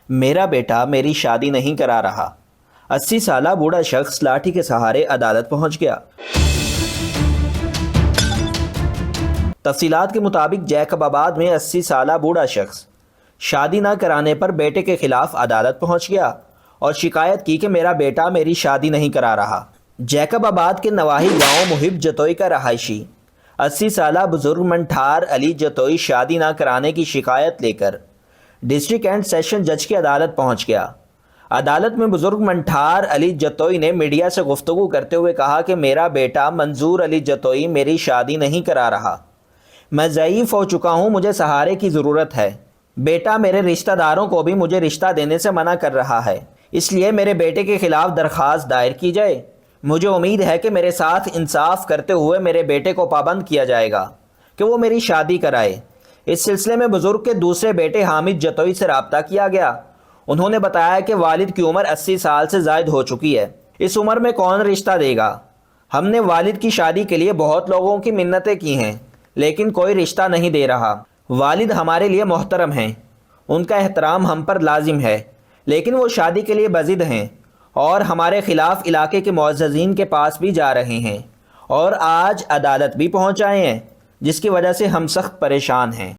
میرا بیٹا میری شادی نہیں کرا رہا۔ 80 سالہ بوڑھا شخص لاٹھی کے سہارے عدالت پہنچ گیا۔ تفصیلات کے مطابق جیکب آباد میں 80 سالہ بوڑھا شخص شادی نہ کرانے پر بیٹے کے خلاف عدالت پہنچ گیا اور شکایت کی کہ میرا بیٹا میری شادی نہیں کرا رہا۔ جیکب آباد کے نواحی گاؤں محب جتوئی کا رہائشی 80 سالہ بزرگ منٹھار علی جتوئی شادی نہ کرانے کی شکایت لے کر ڈسٹرکٹ اینڈ سیشن جج کی عدالت پہنچ گیا۔ عدالت میں بزرگ منٹھار علی جتوئی نے میڈیا سے گفتگو کرتے ہوئے کہا کہ میرا بیٹا منظور علی جتوئی میری شادی نہیں کرا رہا۔ میں ضعیف ہو چکا ہوں، مجھے سہارے کی ضرورت ہے۔ بیٹا میرے رشتہ داروں کو بھی مجھے رشتہ دینے سے منع کر رہا ہے، اس لیے میرے بیٹے کے خلاف درخواست دائر کی جائے۔ مجھے امید ہے کہ میرے ساتھ انصاف کرتے ہوئے میرے بیٹے کو پابند کیا جائے گا کہ وہ میری شادی کرائے۔ اس سلسلے میں بزرگ کے دوسرے بیٹے حامد جتوئی سے رابطہ کیا گیا۔ انہوں نے بتایا کہ والد کی عمر 80 سال سے زائد ہو چکی ہے، اس عمر میں کون رشتہ دے گا؟ ہم نے والد کی شادی کے لیے بہت لوگوں کی منتیں کی ہیں لیکن کوئی رشتہ نہیں دے رہا۔ والد ہمارے لیے محترم ہیں، ان کا احترام ہم پر لازم ہے، لیکن وہ شادی کے لیے بضد ہیں اور ہمارے خلاف علاقے کے معززین کے پاس بھی جا رہے ہیں اور آج عدالت بھی پہنچ آئے ہیں، جس کی وجہ سے ہم سخت پریشان ہیں۔